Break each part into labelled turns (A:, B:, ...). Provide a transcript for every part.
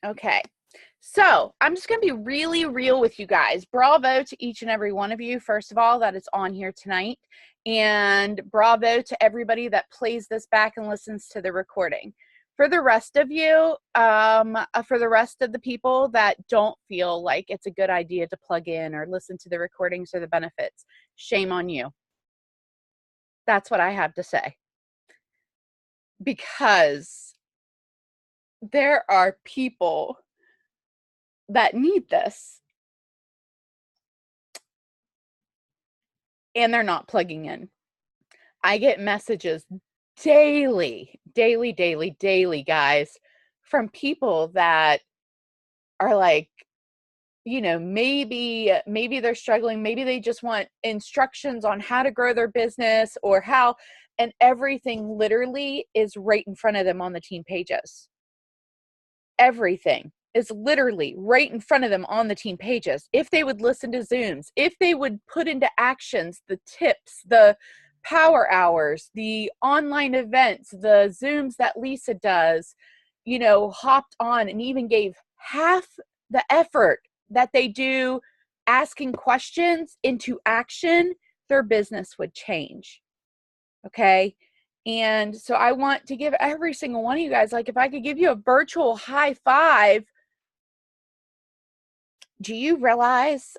A: Okay. So I'm just going to be really real with you guys. Bravo to each and every one of you, first of all, that is on here tonight. And bravo to everybody that plays this back and listens to the recording. For the rest of you, for the rest of the people that don't feel like it's a good idea to plug in or listen to the recordings or the benefits, shame on you. That's what I have to say. Because there are people that need this and they're not plugging in. I get messages daily, guys, from people that are like, maybe they're struggling, maybe they just want instructions on how to grow their business or how, and everything literally is right in front of them on the team pages. Everything is literally right in front of them on the team pages. If they would listen to Zooms, if they would put into actions the tips, the power hours, the online events, the Zooms that Lisa does, hopped on and even gave half the effort that they do asking questions into action, their business would change. Okay. And so I want to give every single one of you guys, like if I could give you a virtual high five, do you realize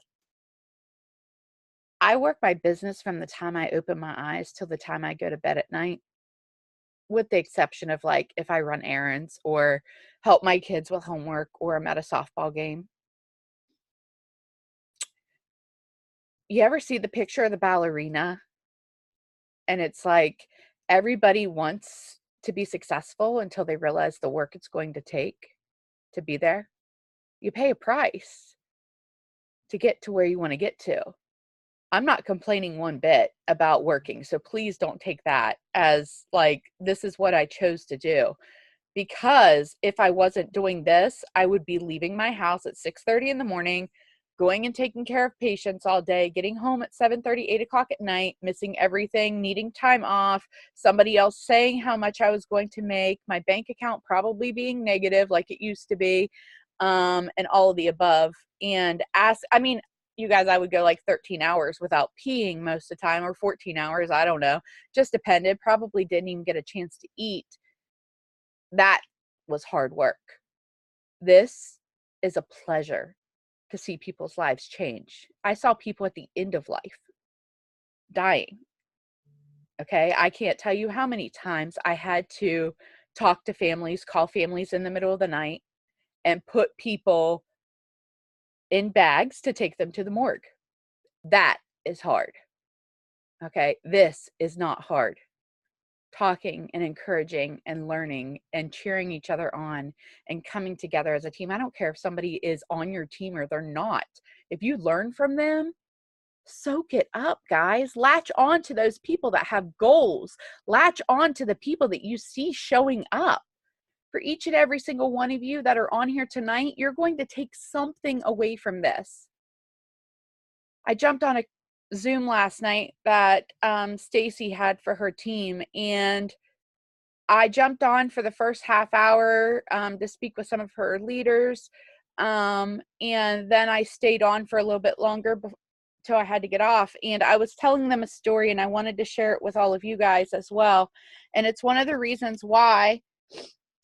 A: I work my business from the time I open my eyes till the time I go to bed at night, with the exception of like if I run errands or help my kids with homework or I'm at a softball game. You ever see the picture of the ballerina? And it's like everybody wants to be successful until they realize the work it's going to take to be there. You pay a price to get to where you want to get to. I'm not complaining one bit about working, so please don't take that as like this is what I chose to do. Because if I wasn't doing this, I would be leaving my house at 6:30 in the morning, going and taking care of patients all day, getting home at 7:30, 8 o'clock at night, missing everything, needing time off, somebody else saying how much I was going to make, my bank account probably being negative like it used to be, and all of the above. And you guys, I would go like 13 hours without peeing most of the time, or 14 hours, I don't know, just depended. Probably didn't even get a chance to eat. That was hard work. This is a pleasure to see people's lives change. I saw people at the end of life dying. Okay. I can't tell you how many times I had to talk to families, call families in the middle of the night, and put people in bags to take them to the morgue. That is hard. Okay. This is not hard. Talking and encouraging and learning and cheering each other on and coming together as a team. I don't care if somebody is on your team or they're not. If you learn from them, soak it up, guys. Latch on to those people that have goals. Latch on to the people that you see showing up. For each and every single one of you that are on here tonight, you're going to take something away from this. I jumped on a Zoom last night that Stacy had for her team, and I jumped on for the first half hour to speak with some of her leaders. And then I stayed on for a little bit longer till I had to get off. And I was telling them a story, and I wanted to share it with all of you guys as well. And it's one of the reasons why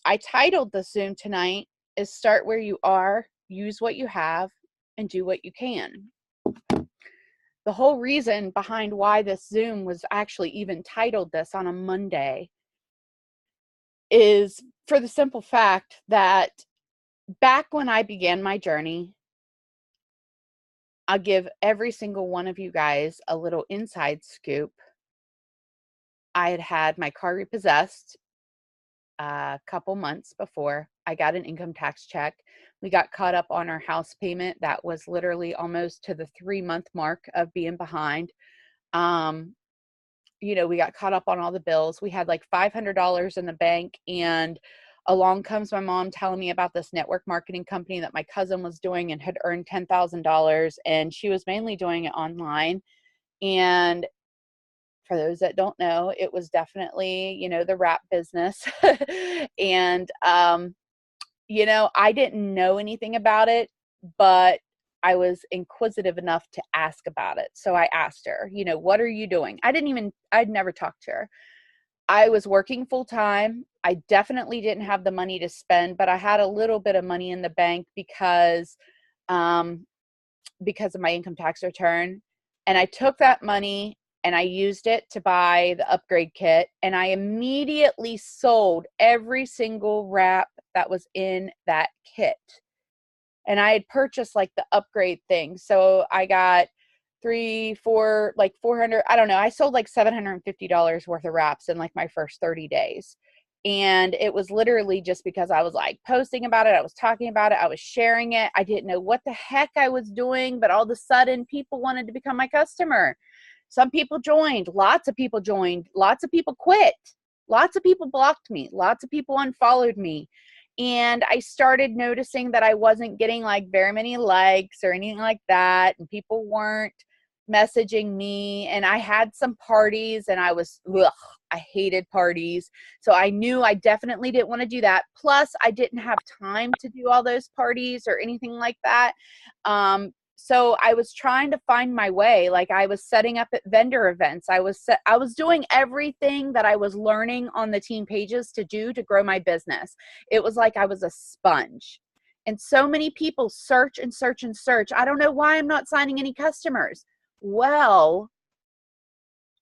A: I titled the Zoom tonight is Start Where You Are, Use What You Have, and Do What You Can. The whole reason behind why this Zoom was actually even titled this on a Monday is for the simple fact that back when I began my journey, I'll give every single one of you guys a little inside scoop. I had had my car repossessed a couple months before. I got an income tax check. We got caught up on our house payment that was literally almost to the 3-month mark of being behind. We got caught up on all the bills. We had like $500 in the bank, and along comes my mom telling me about this network marketing company that my cousin was doing and had earned $10,000, and she was mainly doing it online. And for those that don't know, it was definitely, the wrap business. And You know, I didn't know anything about it, but I was inquisitive enough to ask about it. So I asked her, you know, what are you doing? I'd never talked to her. I was working full time. I definitely didn't have the money to spend, but I had a little bit of money in the bank um, because of my income tax return. And I took that money and I used it to buy the upgrade kit. And I immediately sold every single wrap that was in that kit. And I had purchased like the upgrade thing. So I got three, four, like 400, I don't know. I sold like $750 worth of wraps in like my first 30 days. And it was literally just because I was like posting about it. I was talking about it. I was sharing it. I didn't know what the heck I was doing, but all of a sudden people wanted to become my customer. Some people joined, lots of people joined, lots of people quit, lots of people blocked me, lots of people unfollowed me. And I started noticing that I wasn't getting like very many likes or anything like that. And people weren't messaging me. And I had some parties and I hated parties. So I knew I definitely didn't want to do that. Plus, I didn't have time to do all those parties or anything like that. So I was trying to find my way. Like I was setting up at vendor events. I was doing everything that I was learning on the team pages to do to grow my business. It was like I was a sponge. And so many people search and search and search. I don't know why I'm not signing any customers. Well,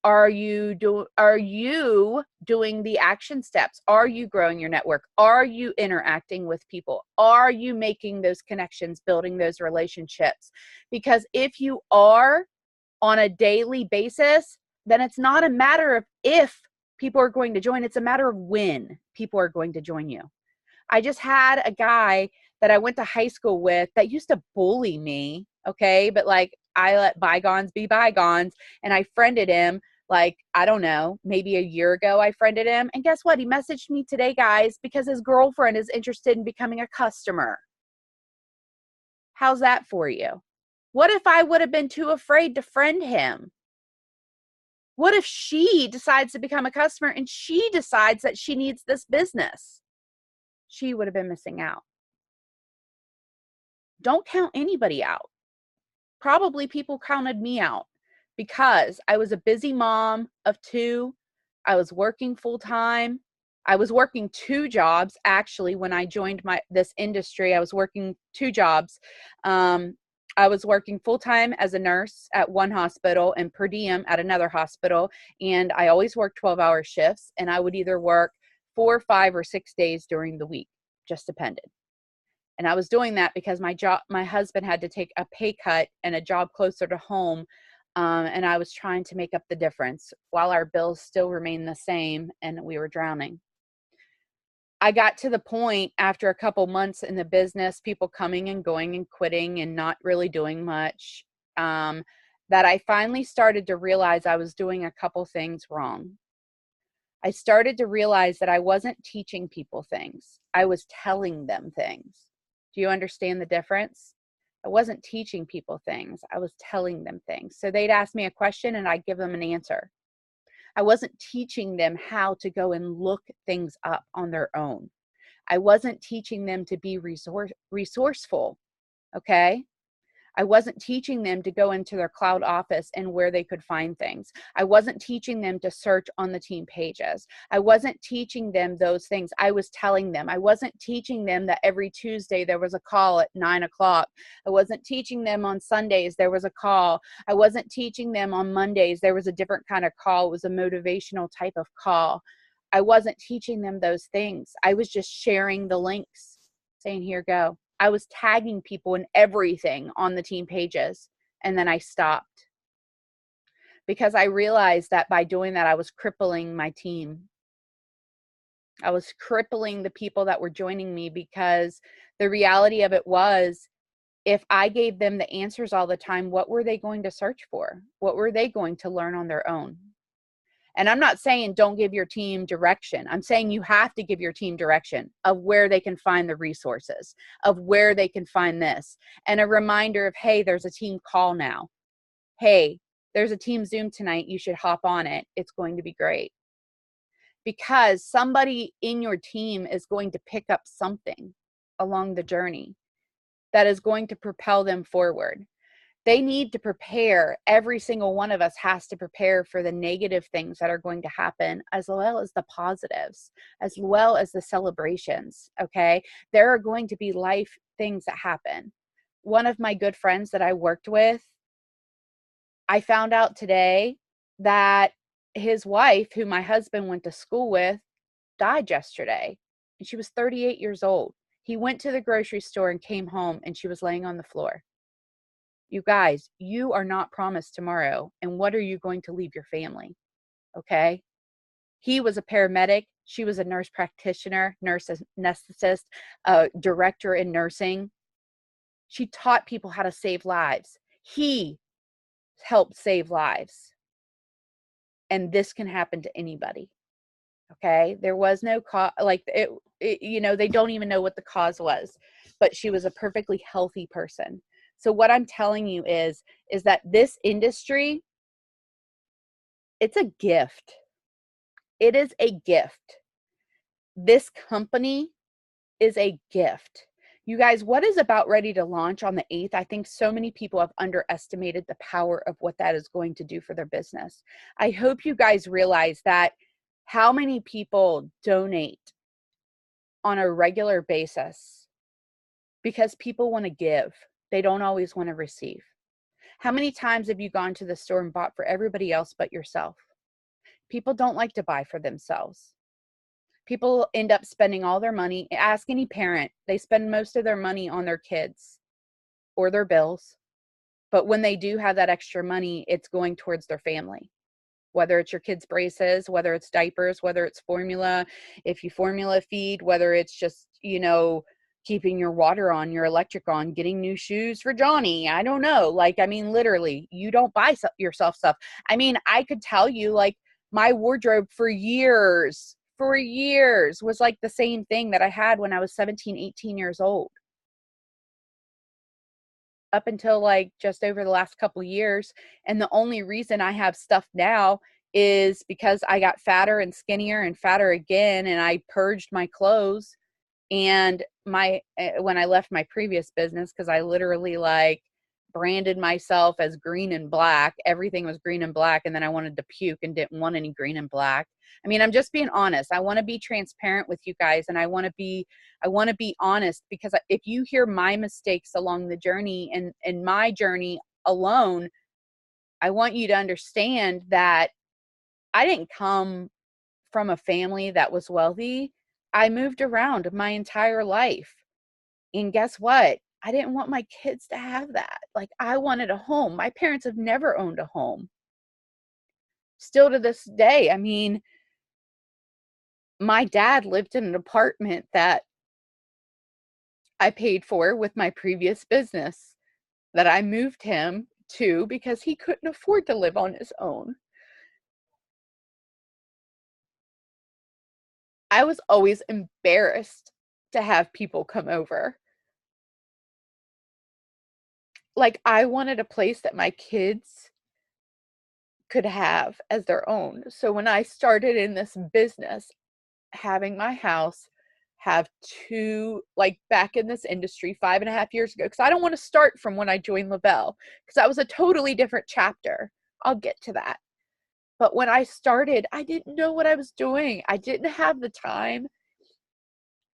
A: are you doing the action steps? Are you growing your network? Are you interacting with people? Are you making those connections, building those relationships? Because if you are on a daily basis, then it's not a matter of if people are going to join, it's a matter of when people are going to join you. I just had a guy that I went to high school with that used to bully me, okay? But like I let bygones be bygones, and I friended him like, I don't know, maybe a year ago I friended him. And guess what? He messaged me today, guys, because his girlfriend is interested in becoming a customer. How's that for you? What if I would have been too afraid to friend him? What if she decides to become a customer and she decides that she needs this business? She would have been missing out. Don't count anybody out. Probably people counted me out because I was a busy mom of two. I was working full time. I was working two jobs actually when I joined this industry. I was working two jobs. I was working full time as a nurse at one hospital and per diem at another hospital. And I always worked 12-hour shifts, and I would either work 4, 5, or 6 days during the week, just depended. And I was doing that because my husband had to take a pay cut and a job closer to home. And I was trying to make up the difference while our bills still remained the same and we were drowning. I got to the point after a couple months in the business, people coming and going and quitting and not really doing much, that I finally started to realize I was doing a couple things wrong. I started to realize that I wasn't teaching people things. I was telling them things. Do you understand the difference? I wasn't teaching people things. I was telling them things. So they'd ask me a question and I'd give them an answer. I wasn't teaching them how to go and look things up on their own. I wasn't teaching them to be resourceful. Okay. I wasn't teaching them to go into their cloud office and where they could find things. I wasn't teaching them to search on the team pages. I wasn't teaching them those things. I was telling them. I wasn't teaching them that every Tuesday there was a call at 9 o'clock. I wasn't teaching them on Sundays there was a call. I wasn't teaching them on Mondays there was a different kind of call. It was a motivational type of call. I wasn't teaching them those things. I was just sharing the links, saying, here, go. I was tagging people in everything on the team pages, and then I stopped because I realized that by doing that, I was crippling my team. I was crippling the people that were joining me because the reality of it was, if I gave them the answers all the time, what were they going to search for? What were they going to learn on their own? And I'm not saying don't give your team direction. I'm saying you have to give your team direction of where they can find the resources, of where they can find this, and a reminder of, hey, there's a team call now. Hey, there's a team Zoom tonight. You should hop on it. It's going to be great. Because somebody in your team is going to pick up something. along the journey that is going to propel them forward. They need to prepare. Every single one of us has to prepare for the negative things that are going to happen, as well as the positives, as well as the celebrations. Okay. There are going to be life things that happen. One of my good friends that I worked with, I found out today that his wife, who my husband went to school with, died yesterday. And she was 38 years old. He went to the grocery store and came home and she was laying on the floor. You guys, you are not promised tomorrow. And what are you going to leave your family? Okay. He was a paramedic. She was a nurse practitioner, nurse anesthetist, director in nursing. She taught people how to save lives. He helped save lives. And this can happen to anybody. Okay. There was no cause, like they don't even know what the cause was, but she was a perfectly healthy person. So what I'm telling you is that this industry, it's a gift. It is a gift. This company is a gift. You guys, what is about ready to launch on the 8th? I think so many people have underestimated the power of what that is going to do for their business. I hope you guys realize that how many people donate on a regular basis because people want to give. They don't always want to receive. How many times have you gone to the store and bought for everybody else but yourself? People don't like to buy for themselves. People end up spending all their money. Ask any parent. They spend most of their money on their kids or their bills. But when they do have that extra money, it's going towards their family. Whether it's your kids' braces, whether it's diapers, whether it's formula, if you formula feed, whether it's just, keeping your water on, your electric on, getting new shoes for Johnny. I don't know. Literally, you don't buy yourself stuff. I could tell you, my wardrobe for years was like the same thing that I had when I was 17, 18 years old. Up until just over the last couple years. And the only reason I have stuff now is because I got fatter and skinnier and fatter again, and I purged my clothes. And when I left my previous business, because I literally branded myself as green and black, everything was green and black, and then I wanted to puke and didn't want any green and black. I'm just being honest. I want to be transparent with you guys, and I want to be honest, because if you hear my mistakes along the journey and my journey alone, I want you to understand that I didn't come from a family that was wealthy. I moved around my entire life. And guess what? I didn't want my kids to have that. I wanted a home. My parents have never owned a home. Still to this day, my dad lived in an apartment that I paid for with my previous business that I moved him to because he couldn't afford to live on his own. I was always embarrassed to have people come over. I wanted a place that my kids could have as their own. So when I started in this business, having my house, have two, back in this industry 5.5 years ago, because I don't want to start from when I joined Le-Vel, because that was a totally different chapter. I'll get to that. But when I started, I didn't know what I was doing. I didn't have the time.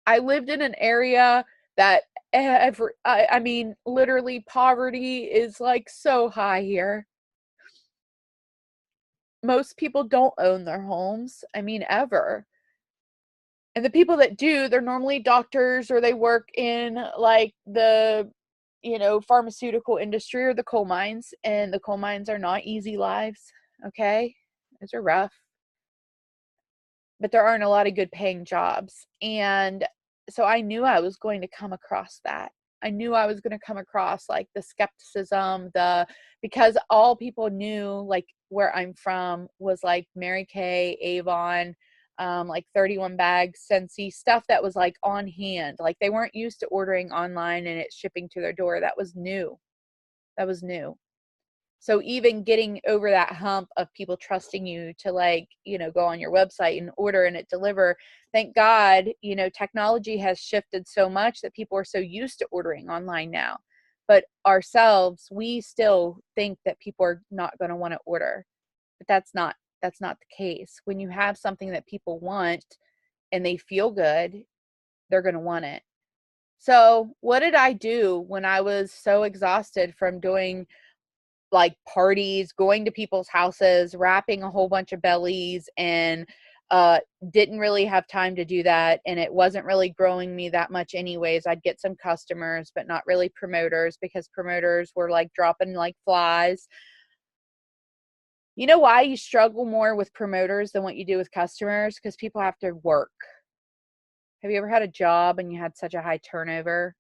A: I lived in an area that literally poverty is so high here. Most people don't own their homes, ever. And the people that do, they're normally doctors, or they work in the, pharmaceutical industry or the coal mines. And the coal mines are not easy lives. Okay. Those are rough. But there aren't a lot of good paying jobs. And so I knew I was going to come across that. I knew I was going to come across the skepticism, because all people knew where I'm from was Mary Kay, Avon, 31 bags, Scentsy, stuff that was on hand. They weren't used to ordering online and it shipping to their door. That was new. So even getting over that hump of people trusting you to, like, you know, go on your website and order and it deliver, thank God, you know, technology has shifted so much that people are so used to ordering online now. But ourselves, we still think that people are not going to want to order. But that's not the case. When you have something that people want and they feel good, they're going to want it. So what did I do when I was so exhausted from doing like parties, going to people's houses, wrapping a whole bunch of bellies, and didn't really have time to do that, and it wasn't really growing me that much anyways. I'd get some customers, but not really promoters, because promoters were like dropping like flies. You know why you struggle more with promoters than what you do with customers? Because people have to work. Have you ever had a job and you had such a high turnover?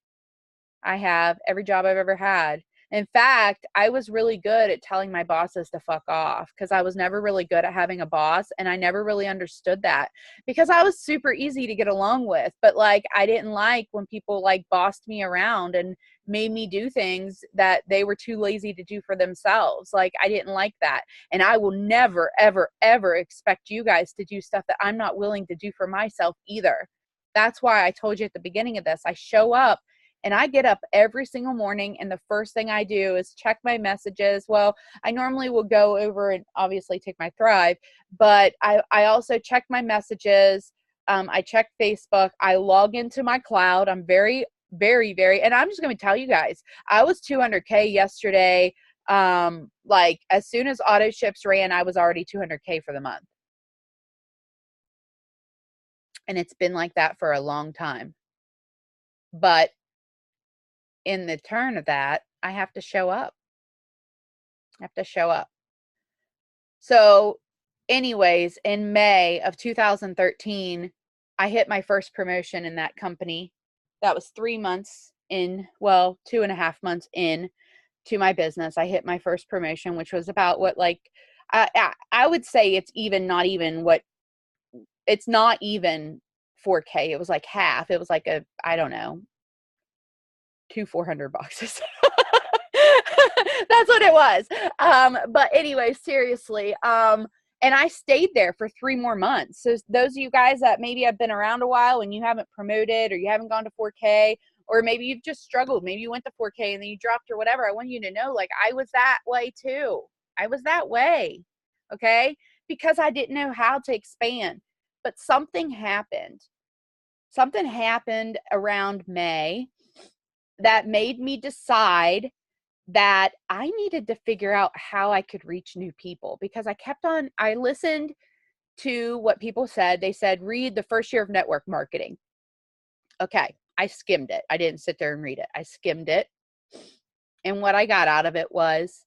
A: I have. Every job I've ever had. In fact, I was really good at telling my bosses to fuck off, because I was never really good at having a boss, and I never really understood that, because I was super easy to get along with. But like, I didn't like when people like bossed me around and made me do things that they were too lazy to do for themselves. Like, I didn't like that. And I will never, ever, ever expect you guys to do stuff that I'm not willing to do for myself either. That's why I told you at the beginning of this, I show up and I get up every single morning, and the first thing I do is check my messages. Well, I normally will go over and obviously take my Thrive, but I also check my messages. I check Facebook. I log into my cloud. I'm very, very, very, and I'm just going to tell you guys, I was 200K yesterday. Like as soon as auto ships ran, I was already 200K for the month. And it's been like that for a long time. But in the turn of that, I have to show up. I have to show up. So anyways, in May of 2013, I hit my first promotion in that company. That was 3 months in, well, 2.5 months in to my business. I hit my first promotion, which was about what, like, I would say it's even not even what, it's not even 4K. It was like half. It was like a, I don't know, 400 boxes. That's what it was. But anyway, seriously. And I stayed there for 3 more months. So those of you guys that maybe have been around a while and you haven't promoted, or you haven't gone to 4K, or maybe you've just struggled, maybe you went to 4K and then you dropped or whatever, I want you to know, like, I was that way too. I was that way. Okay. Because I didn't know how to expand, but something happened. Something happened around May that made me decide that I needed to figure out how I could reach new people, because I listened to what people said. They said, read The First Year of Network Marketing. Okay. I skimmed it. I didn't sit there and read it. I skimmed it. And what I got out of it was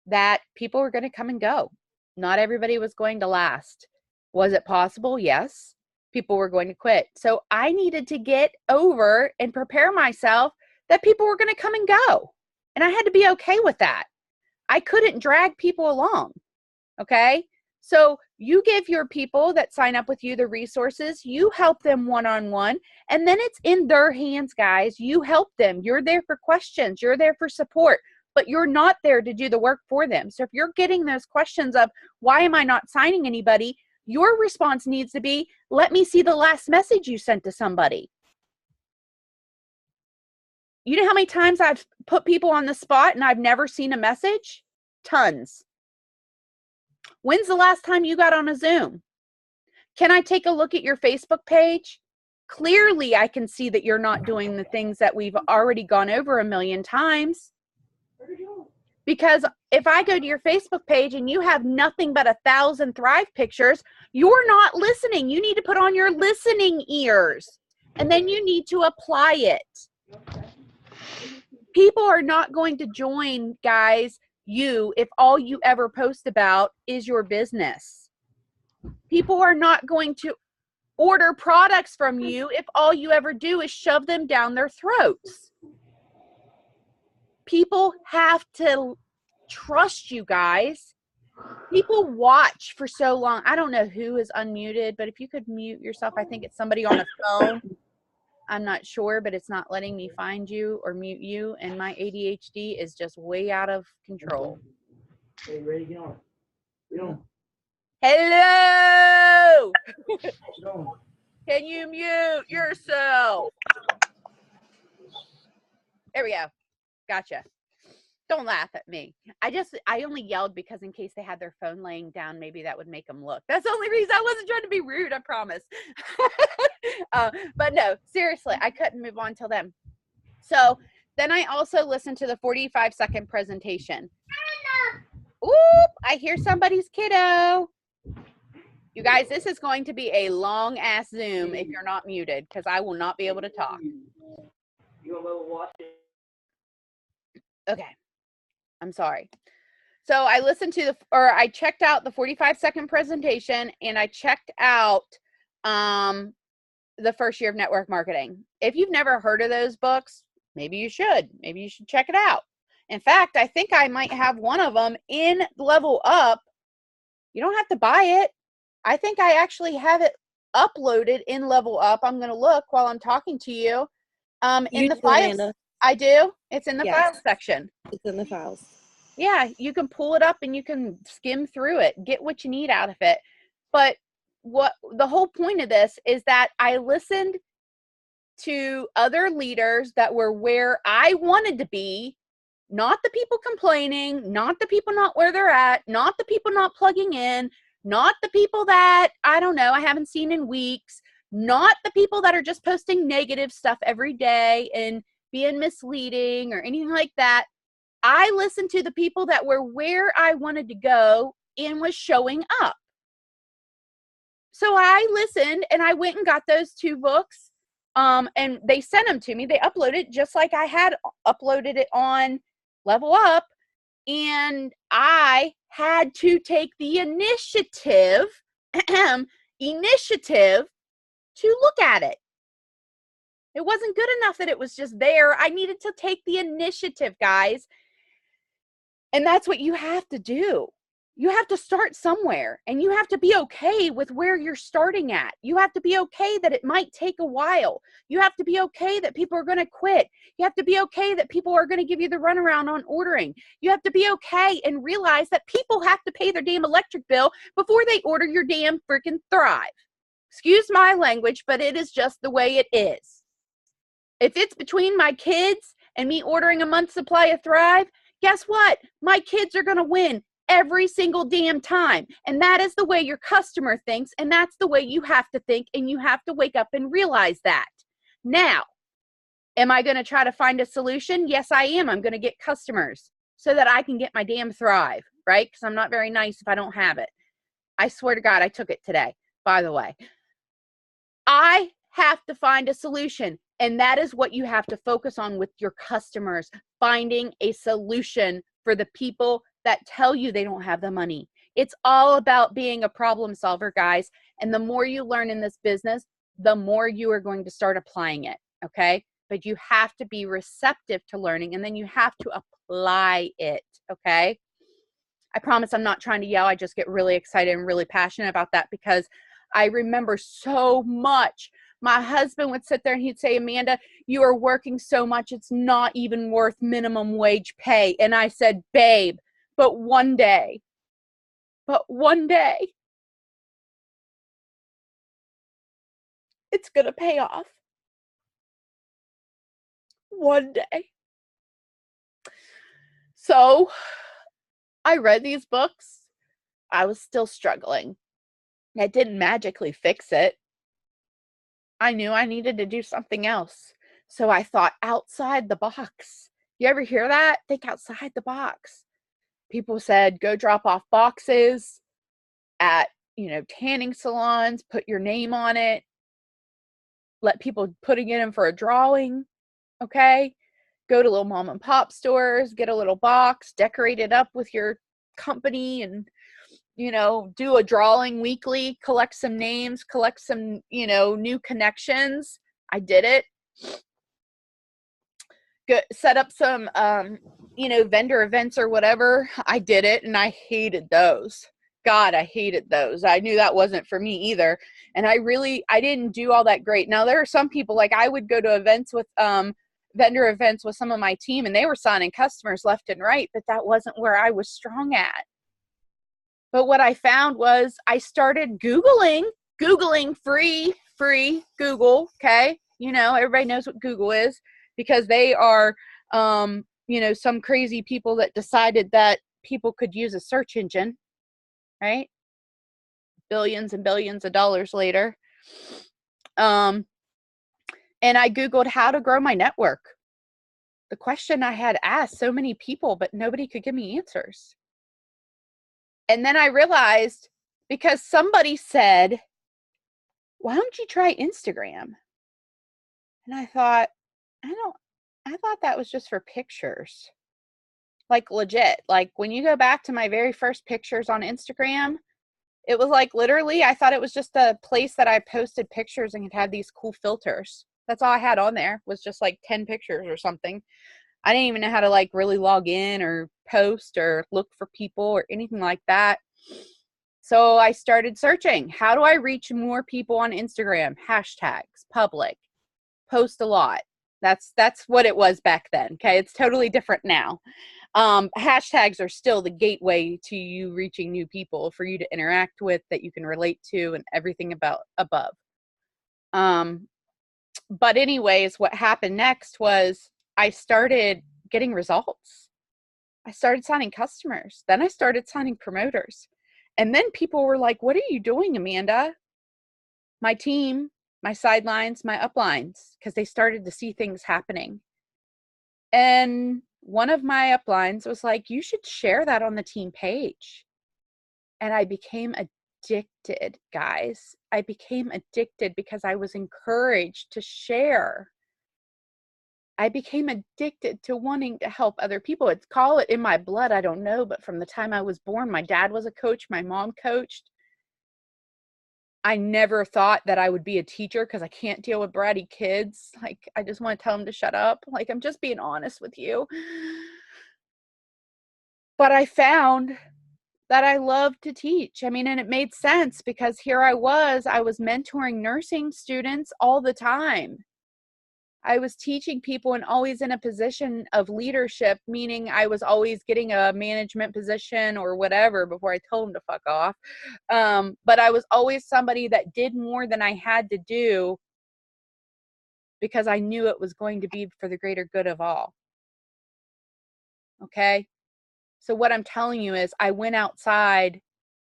A: that people were going to come and go. Not everybody was going to last. Was it possible? Yes. People were going to quit. So I needed to get over and prepare myself that people were going to come and go. And I had to be okay with that. I couldn't drag people along. Okay. So you give your people that sign up with you the resources, you help them one-on-one, and then it's in their hands, guys. You help them. You're there for questions. You're there for support, but you're not there to do the work for them. So if you're getting those questions of, why am I not signing anybody? Your response needs to be, let me see the last message you sent to somebody. You know how many times I've put people on the spot and I've never seen a message? Tons. When's the last time you got on a Zoom? Can I take a look at your Facebook page? Clearly, I can see that you're not doing the things that we've already gone over a million times. Because if I go to your Facebook page and you have nothing but 1,000 Thrive pictures, you're not listening. You need to put on your listening ears, and then you need to apply it. People are not going to join, guys, you if all you ever post about is your business. People are not going to order products from you if all you ever do is shove them down their throats. People have to trust you, guys. People watch for so long. I don't know who is unmuted, but if you could mute yourself, I think it's somebody on a phone. I'm not sure, but it's not letting me find you or mute you, and my ADHD is just way out of control.
B: Okay, ready? Get on. Get on.
A: Hello!
B: Get on.
A: Can you mute yourself? There we go. Gotcha. Don't laugh at me. I only yelled because in case they had their phone laying down, maybe that would make them look. That's the only reason. I wasn't trying to be rude, I promise. But no, seriously, I couldn't move on till then. So then I also listened to the 45-second presentation. Oop, I hear somebody's kiddo. You guys, this is going to be a long ass Zoom if you're not muted, because I will not be able to talk.
B: You want to watch it?
A: Okay. I'm sorry. So I listened to I checked out the 45-second presentation, and I checked out the first year of network marketing. If you've never heard of those books, maybe you should. Maybe you should check it out. In fact, I think I might have one of them in Level Up. You don't have to buy it. I think I actually have it uploaded in Level Up. I'm going to look while I'm talking to you. In the files. I do. It's in the files section.
C: It's in the files.
A: Yeah, you can pull it up and you can skim through it, get what you need out of it. But what the whole point of this is that I listened to other leaders that were where I wanted to be, not the people complaining, not the people not where they're at, not the people not plugging in, not the people that, I don't know, I haven't seen in weeks, not the people that are just posting negative stuff every day and being misleading or anything like that. I listened to the people that were where I wanted to go and was showing up. So I listened and I went and got those 2 books. And they sent them to me. They uploaded it just like I had uploaded it on Level Up. And I had to take the initiative to look at it. It wasn't good enough that it was just there. I needed to take the initiative, guys. And that's what you have to do. You have to start somewhere, and you have to be okay with where you're starting at. You have to be okay that it might take a while. You have to be okay that people are going to quit. You have to be okay that people are going to give you the runaround on ordering. You have to be okay and realize that people have to pay their damn electric bill before they order your damn freaking Thrive. Excuse my language, but it is just the way it is. If it's between my kids and me ordering a month's supply of Thrive, guess what? My kids are going to win every single damn time. And that is the way your customer thinks. And that's the way you have to think. And you have to wake up and realize that. Now, am I going to try to find a solution? Yes, I am. I'm going to get customers so that I can get my damn Thrive, right? Because I'm not very nice if I don't have it. I swear to God, I took it today, by the way. I have to find a solution. And that is what you have to focus on with your customers, finding a solution for the people that tell you they don't have the money. It's all about being a problem solver, guys. And the more you learn in this business, the more you are going to start applying it, okay? But you have to be receptive to learning, and then you have to apply it, okay? I promise I'm not trying to yell. I just get really excited and really passionate about that because I remember so much. My husband would sit there and he'd say, Amanda, you are working so much, it's not even worth minimum wage pay. And I said, babe, but one day, it's going to pay off. One day. So I read these books. I was still struggling. It didn't magically fix it. I knew I needed to do something else. So I thought outside the box. You ever hear that? Think outside the box. People said, go drop off boxes at, tanning salons, put your name on it, let people putting it in for a drawing. Okay. Go to little mom and pop stores, get a little box, decorate it up with your company and, do a drawing weekly, collect some names, collect some, new connections. I did it. Set up some, vendor events or whatever. I did it and I hated those. God, I hated those. I knew that wasn't for me either. And I didn't do all that great. Now there are some people, like I would go to events with, vendor events with some of my team, and they were signing customers left and right, but that wasn't where I was strong at. But what I found was I started Googling free Google. Okay. You know, everybody knows what Google is because they are, some crazy people that decided that people could use a search engine, right? Billions and billions of dollars later. And I Googled how to grow my network. The question I had asked so many people, but nobody could give me answers. And then I realized because somebody said, why don't you try Instagram? And I thought, I thought that was just for pictures. Like legit. Like when you go back to my very first pictures on Instagram, it was like literally, I thought it was just a place that I posted pictures and it had these cool filters. That's all I had on there was just like 10 pictures or something. I didn't even know how to like really log in or post or look for people or anything like that. So I started searching, how do I reach more people on Instagram? Hashtags, public, post a lot. That's what it was back then. Okay. It's totally different now. Hashtags are still the gateway to you reaching new people for you to interact with that you can relate to and everything about above. But anyways, what happened next was I started getting results. I started signing customers. Then I started signing promoters. And then people were like, what are you doing, Amanda? My team, my sidelines, my uplines, because they started to see things happening. And one of my uplines was like, you should share that on the team page. And I became addicted, guys. I became addicted because I was encouraged to share. I became addicted to wanting to help other people. It's call it in my blood, I don't know, but from the time I was born, my dad was a coach, my mom coached. I never thought that I would be a teacher because I can't deal with bratty kids. Like, I just want to tell them to shut up. Like, I'm just being honest with you. But I found that I love to teach. I mean, and it made sense because here I was mentoring nursing students all the time. I was teaching people and always in a position of leadership, meaning I was always getting a management position or whatever before I told them to fuck off. But I was always somebody that did more than I had to do because I knew it was going to be for the greater good of all. Okay? So what I'm telling you is I went outside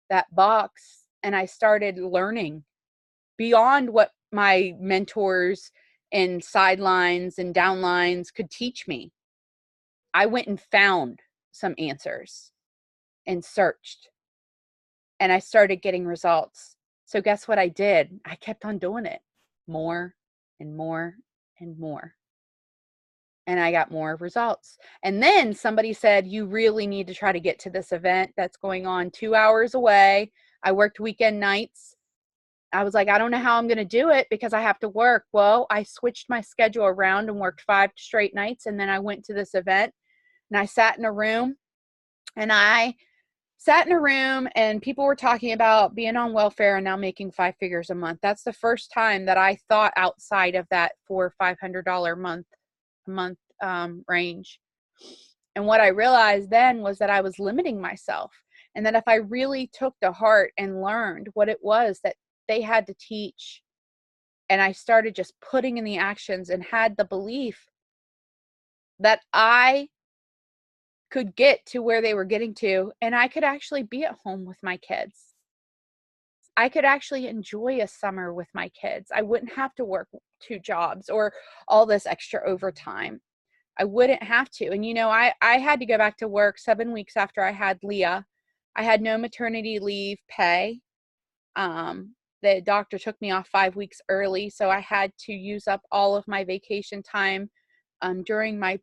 A: that box and I started learning beyond what my mentors and sidelines and downlines could teach me. I went and found some answers and searched and I started getting results. So guess what I did? I kept on doing it more and more and more. And I got more results. And then somebody said, you really need to try to get to this event that's going on 2 hours away. I worked weekend nights. I was like, I don't know how I'm going to do it because I have to work. Well, I switched my schedule around and worked 5 straight nights. And then I went to this event and I sat in a room and people were talking about being on welfare and now making 5 figures a month. That's the first time that I thought outside of that $400 or $500 month range. And what I realized then was that I was limiting myself, and that if I really took to heart and learned what it was that they had to teach, and I started just putting in the actions and had the belief that I could get to where they were getting to, and I could actually be at home with my kids. I could actually enjoy a summer with my kids. I wouldn't have to work 2 jobs or all this extra overtime. I wouldn't have to. And, I had to go back to work 7 weeks after I had Leah. I had no maternity leave pay. The doctor took me off 5 weeks early. So I had to use up all of my vacation time during my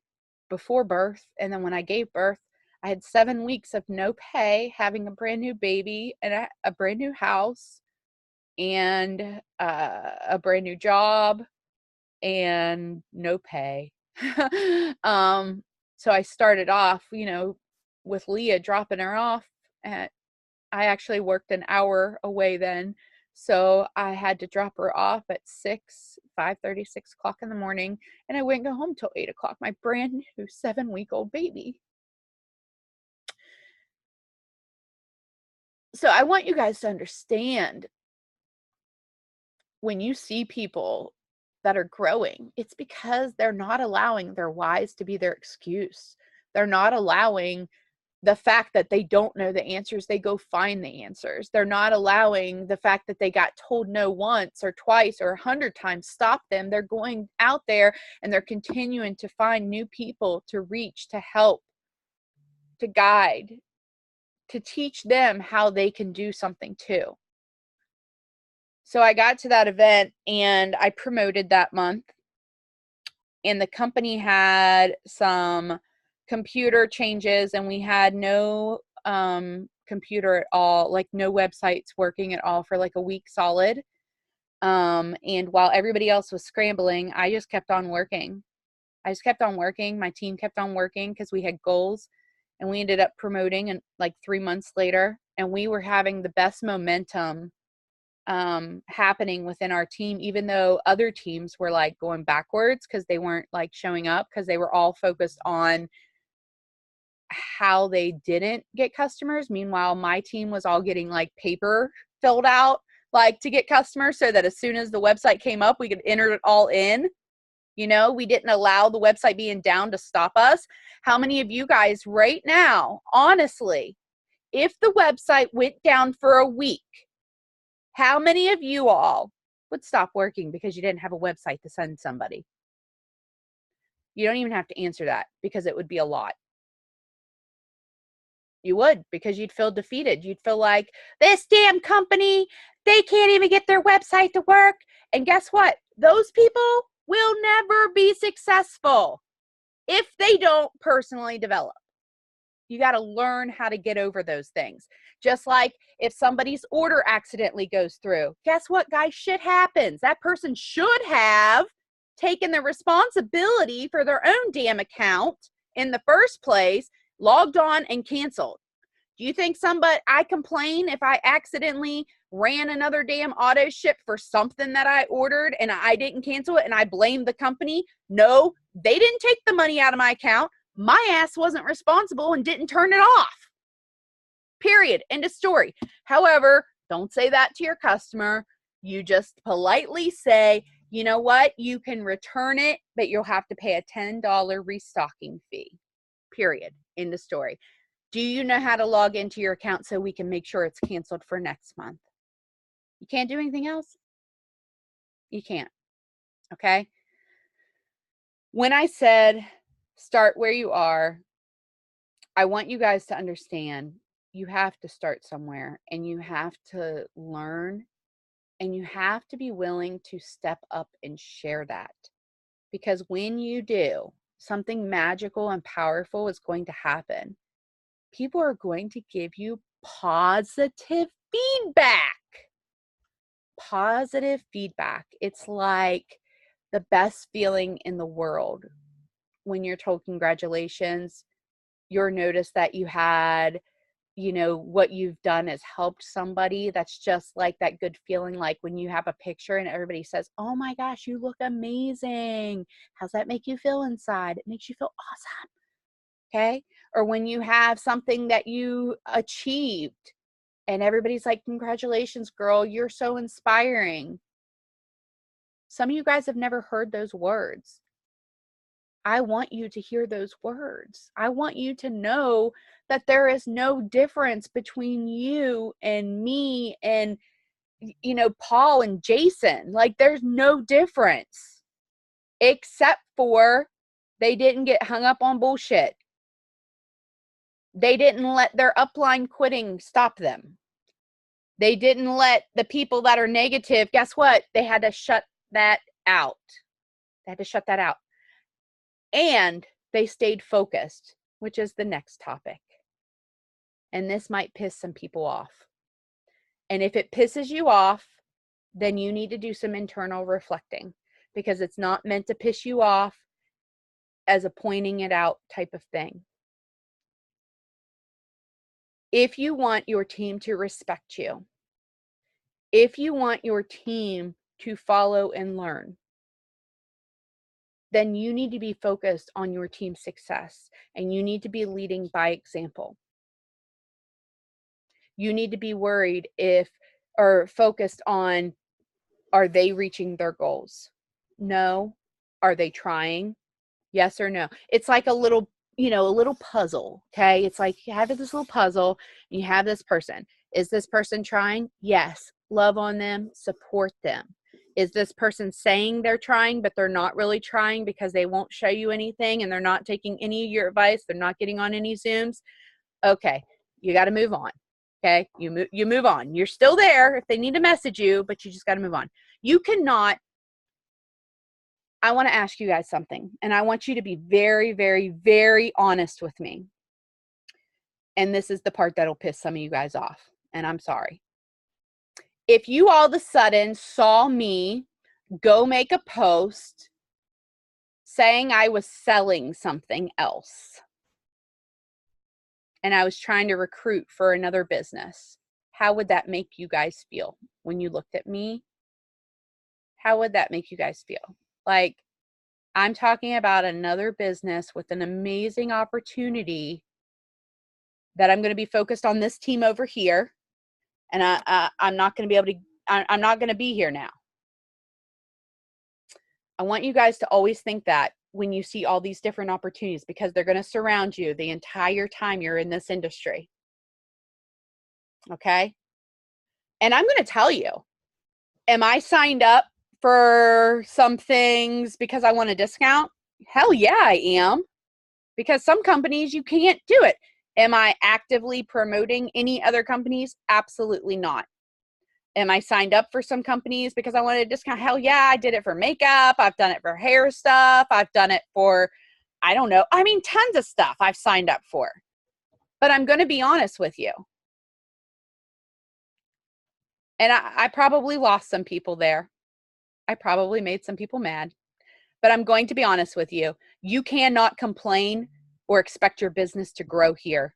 A: before birth. And then when I gave birth, I had 7 weeks of no pay, having a brand new baby and a brand new house and a brand new job and no pay. So I started off, with Leah, dropping her off at, I actually worked an hour away then. So I had to drop her off at 5:30, 6 o'clock in the morning, and I wouldn't go home till 8 o'clock. My brand new 7-week-old baby. So I want you guys to understand, when you see people that are growing, it's because they're not allowing their whys to be their excuse. They're not allowing the fact that they don't know the answers, they go find the answers. They're not allowing the fact that they got told no once or twice or 100 times stop them. They're going out there and they're continuing to find new people to reach, to help, to guide, to teach them how they can do something too. So I got to that event and I promoted that month, and the company had some computer changes and we had no computer at all, like no websites working at all for like a week solid. And while everybody else was scrambling, I just kept on working. My team kept on working because we had goals, and we ended up promoting and like 3 months later, and we were having the best momentum happening within our team, even though other teams were like going backwards because they weren't like showing up, because they were all focused on how they didn't get customers. Meanwhile, my team was all getting like paper filled out like to get customers, so that as soon as the website came up, we could enter it all in. You know, we didn't allow the website being down to stop us. How many of you guys right now, honestly, if the website went down for a week, how many of you all would stop working because you didn't have a website to send somebody? You don't even have to answer that, because it would be a lot. You would, because you'd feel defeated. You'd feel like, this damn company, they can't even get their website to work. And guess what? Those people will never be successful if they don't personally develop. You got to learn how to get over those things. Just like if somebody's order accidentally goes through, guess what, guys? Shit happens. That person should have taken the responsibility for their own damn account in the first place, logged on and canceled. Do you think I complain if I accidentally ran another damn auto ship for something that I ordered and I didn't cancel it and I blame the company? No, they didn't take the money out of my account. My ass wasn't responsible and didn't turn it off. Period. End of story. However, don't say that to your customer. You just politely say, you know what? You can return it, but you'll have to pay a $10 restocking fee. Period. End of story. Do you know how to log into your account so we can make sure it's canceled for next month? You can't do anything else? You can't. Okay? When I said start where you are, I want you guys to understand you have to start somewhere, and you have to learn, and you have to be willing to step up and share that. Because when you do, something magical and powerful is going to happen. People are going to give you positive feedback. Positive feedback. It's like the best feeling in the world when you're told congratulations. You're noticed that you had, what you've done has helped somebody. That's just like that good feeling, like when you have a picture and everybody says, oh my gosh, you look amazing. How's that make you feel inside? It makes you feel awesome. Okay. Or when you have something that you achieved and everybody's like, congratulations, girl, you're so inspiring. Some of you guys have never heard those words. I want you to hear those words. I want you to know that there is no difference between you and me and, Paul and Jason. Like, there's no difference, except for they didn't get hung up on bullshit. They didn't let their upline quitting stop them. They didn't let the people that are negative, guess what? They had to shut that out. They had to shut that out. And they stayed focused, which is the next topic. And this might piss some people off. And if it pisses you off, then you need to do some internal reflecting, because it's not meant to piss you off as a pointing it out type of thing. If you want your team to respect you, If you want your team to follow and learn, then you need to be focused on your team's success, and you need to be leading by example. You need to be worried or focused on, are they reaching their goals? No. Are they trying? Yes or no. It's like a little puzzle, okay? It's like you have this little puzzle, and you have this person. Is this person trying? Yes. Love on them, support them. Is this person saying they're trying, but they're not really trying because they won't show you anything and they're not taking any of your advice? They're not getting on any Zooms? Okay, you got to move on. Okay, you move on. You're still there if they need to message you, but you just got to move on. You cannot. I want to ask you guys something, and I want you to be very, very, very honest with me. And this is the part that'll piss some of you guys off, and I'm sorry. If you all of a sudden saw me go make a post saying I was selling something else and I was trying to recruit for another business, how would that make you guys feel when you looked at me? How would that make you guys feel? Like, I'm talking about another business with an amazing opportunity that I'm going to be focused on this team over here. And I'm not going to be able to, I'm not going to be here now. I want you guys to always think that when you see all these different opportunities, because they're going to surround you the entire time you're in this industry. Okay. And I'm going to tell you, am I signed up for some things because I want a discount? Hell yeah, I am. Because some companies you can't do it. Am I actively promoting any other companies? Absolutely not. Am I signed up for some companies because I wanted a discount? Hell yeah, I did it for makeup. I've done it for hair stuff. I've done it for, I don't know. I mean, tons of stuff I've signed up for. But I'm going to be honest with you. And I probably lost some people there. I probably made some people mad. But I'm going to be honest with you. You cannot complain or expect your business to grow here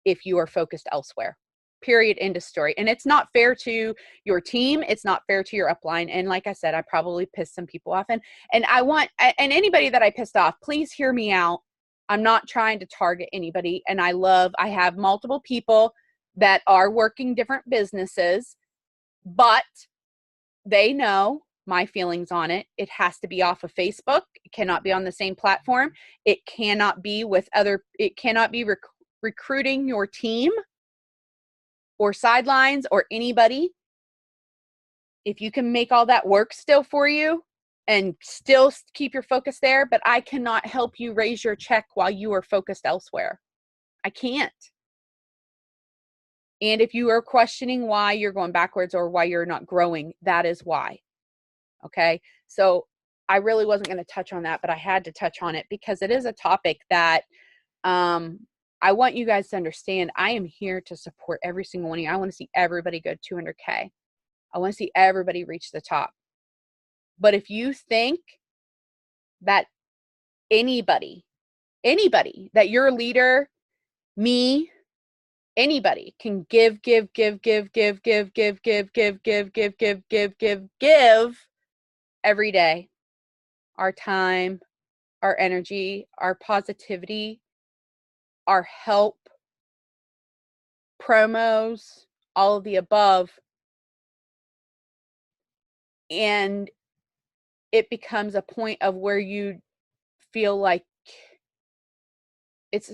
A: if you are focused elsewhere. Period. End of story. And it's not fair to your team. It's not fair to your upline. And like I said, I probably pissed some people off. And anybody that I pissed off, please hear me out. I'm not trying to target anybody. And I have multiple people that are working different businesses, but they know my feelings on it. It has to be off of Facebook. It cannot be on the same platform. It cannot be recruiting your team or sidelines or anybody. If you can make all that work still for you and still keep your focus there, but I cannot help you raise your check while you are focused elsewhere. I can't. And if you are questioning why you're going backwards or why you're not growing, that is why. Okay. So I really wasn't going to touch on that, but I had to touch on it because it is a topic that I want you guys to understand. I am here to support every single one of you. I want to see everybody go 200K. I want to see everybody reach the top. But if you think that anybody, that your leader, me, anybody can give every day, our time, our energy, our positivity, our help, promos, all of the above, and it becomes a point of where you feel like it's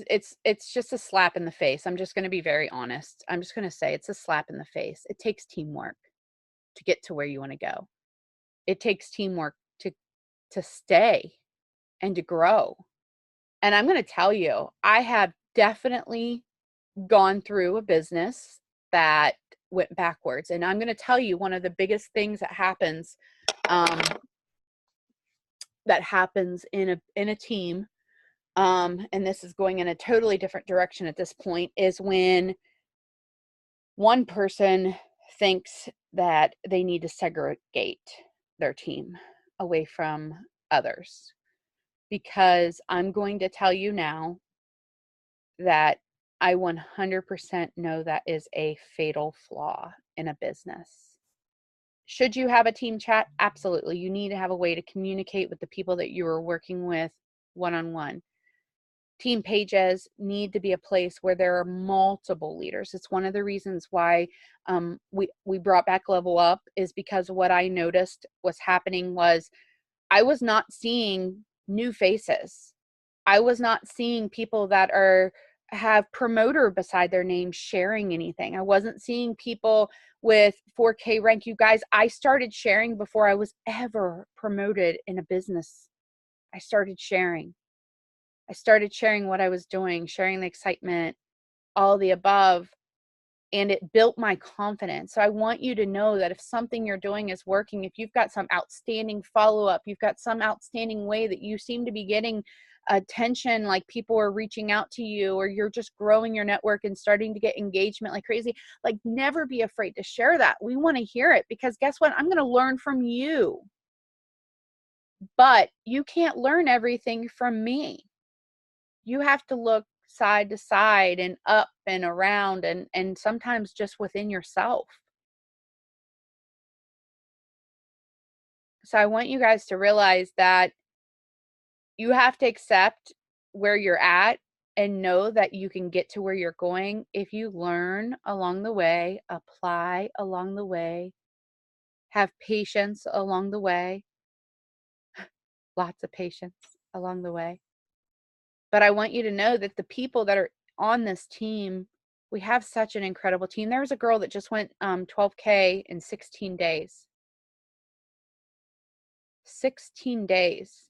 A: just a slap in the face. I'm just going to be very honest. I'm just going to say it's a slap in the face. It takes teamwork to get to where you want to go. It takes teamwork to stay and to grow. And I'm going to tell you, I have definitely gone through a business that went backwards. And I'm going to tell you one of the biggest things that happens in a team, and this is going in a totally different direction at this point, is when one person thinks that they need to segregate their team away from others. Because I'm going to tell you now that I 100% know that is a fatal flaw in a business. Should you have a team chat? Absolutely. You need to have a way to communicate with the people that you are working with one-on-one. Team pages need to be a place where there are multiple leaders. It's one of the reasons why we brought back Level Up, is because what I noticed was happening was I was not seeing new faces. I was not seeing people that have promoter beside their name sharing anything. I wasn't seeing people with 4K rank. You guys, I started sharing before I was ever promoted in a business. I started sharing. I started sharing what I was doing, sharing the excitement, all the above, and it built my confidence. So I want you to know that if something you're doing is working, if you've got some outstanding follow-up, you've got some outstanding way that you seem to be getting attention, like people are reaching out to you, or you're just growing your network and starting to get engagement like crazy, like never be afraid to share that. We want to hear it, because guess what? I'm going to learn from you. But you can't learn everything from me. You have to look side to side and up and around, and sometimes just within yourself. So I want you guys to realize that you have to accept where you're at and know that you can get to where you're going if you learn along the way, apply along the way, have patience along the way, lots of patience along the way. But I want you to know that the people that are on this team, we have such an incredible team. There was a girl that just went 12K in 16 days. 16 days.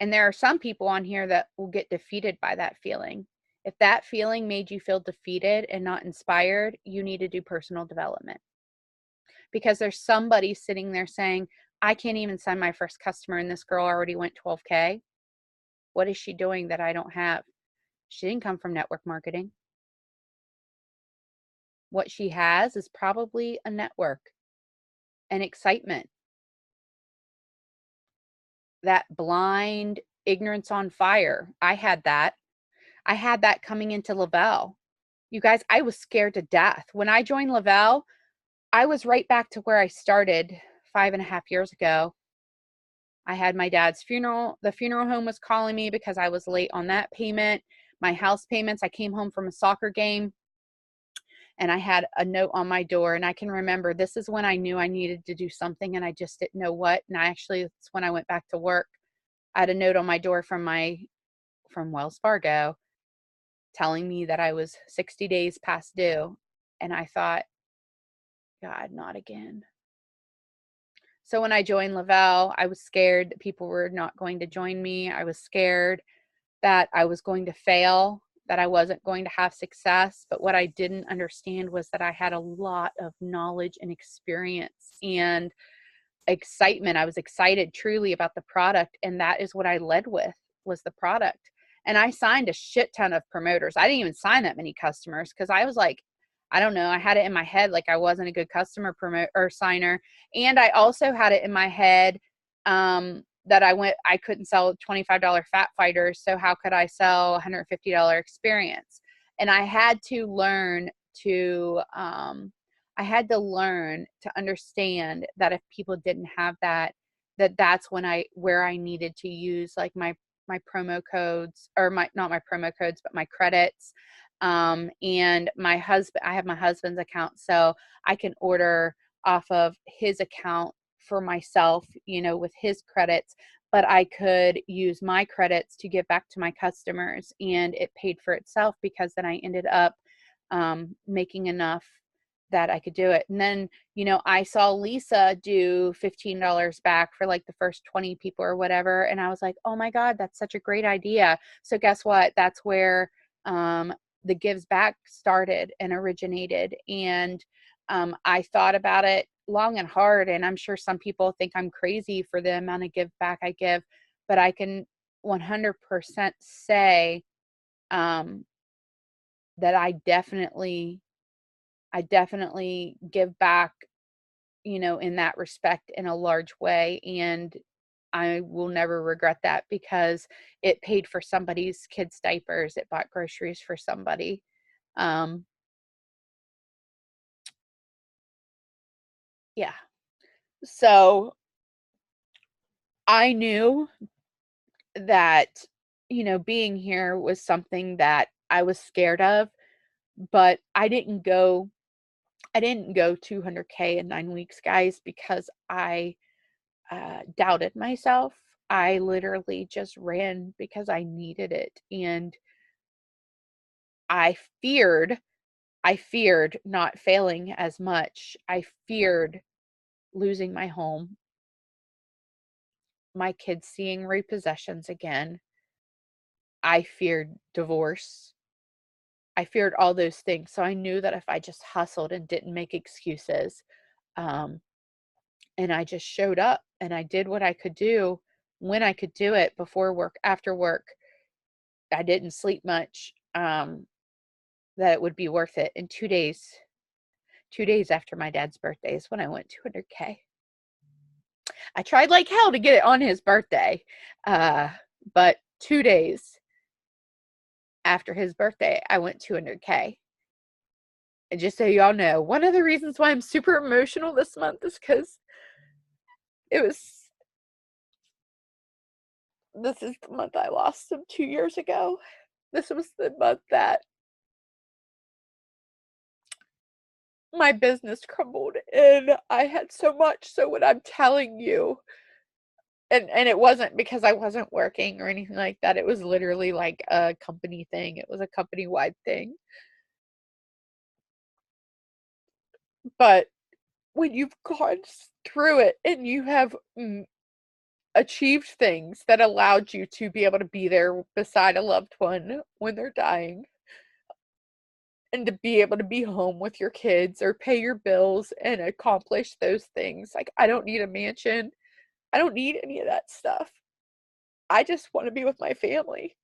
A: And there are some people on here that will get defeated by that feeling. If that feeling made you feel defeated and not inspired, you need to do personal development. Because there's somebody sitting there saying, I can't even sign my first customer, and this girl already went 12K. What is she doing that I don't have? She didn't come from network marketing. What she has is probably a network and excitement. That blind ignorance on fire. I had that. I had that coming into Lavelle. You guys, I was scared to death. When I joined Lavelle, I was right back to where I started 5.5 years ago. I had my dad's funeral. The funeral home was calling me because I was late on that payment. My house payments, I came home from a soccer game and I had a note on my door, and I can remember this is when I knew I needed to do something and I just didn't know what. And it's when I went back to work. I had a note on my door from Wells Fargo telling me that I was 60 days past due. And I thought, God, not again. So when I joined Lavelle, I was scared that people were not going to join me. I was scared that I was going to fail, that I wasn't going to have success. But what I didn't understand was that I had a lot of knowledge and experience and excitement. I was excited truly about the product, and that is what I led with, was the product. And I signed a shit ton of promoters. I didn't even sign that many customers because I was like, I don't know, I had it in my head like I wasn't a good customer promote or signer. And I also had it in my head that I couldn't sell $25 fat fighters, so how could I sell $150 experience? And I had to learn to understand that if people didn't have that, that's where I needed to use like my promo codes, or not my promo codes, but my credits. And I have my husband's account, so I can order off of his account for myself, with his credits, but I could use my credits to give back to my customers, and it paid for itself because then I ended up making enough that I could do it. And then, I saw Lisa do $15 back for like the first 20 people or whatever. And I was like, oh my God, that's such a great idea. So guess what? That's where the Gives Back started and originated. And I thought about it long and hard. And I'm sure some people think I'm crazy for the amount of give back I give, but I can 100% say that I definitely give back, in that respect in a large way. And I will never regret that because it paid for somebody's kids' diapers. It bought groceries for somebody. Um, yeah. So I knew that, being here was something that I was scared of, but I didn't go 200K in 9 weeks, guys, because I doubted myself. I literally just ran because I needed it. And I feared, I feared not failing as much. I feared losing my home, my kids seeing repossessions again. I feared divorce. I feared all those things. So I knew that if I just hustled and didn't make excuses, um, and I just showed up and I did what I could do when I could do it, before work, after work, I didn't sleep much, that it would be worth it. In 2 days after my dad's birthday is when I went 200K. I tried like hell to get it on his birthday, but 2 days after his birthday, I went 200K. And just so y'all know, one of the reasons why I'm super emotional this month is because it was this is the month I lost him 2 years ago. This was the month that my business crumbled and I had so much. So what I'm telling you, and it wasn't because I wasn't working or anything like that. It was literally like a company thing. It was a company-wide thing. But when you've gone through it and you have achieved things that allowed you to be able to be there beside a loved one when they're dying, and to be able to be home with your kids or pay your bills and accomplish those things. Like, I don't need a mansion. I don't need any of that stuff. I just want to be with my family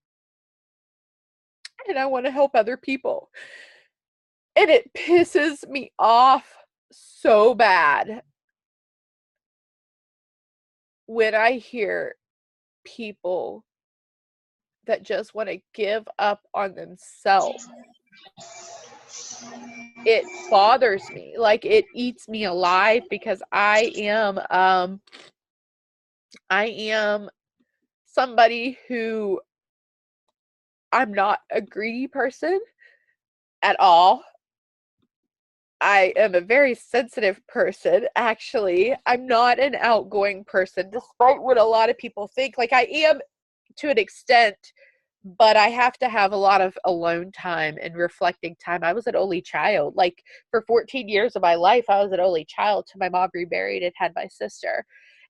A: and I want to help other people. And it pisses me off so bad when I hear people that just want to give up on themselves. It bothers me. Like, it eats me alive because I am somebody who, I'm not a greedy person at all. I am a very sensitive person, actually. I'm not an outgoing person, despite what a lot of people think. Like, I am to an extent, but I have to have a lot of alone time and reflecting time. I was an only child. Like, for 14 years of my life, I was an only child till my mom remarried and had my sister.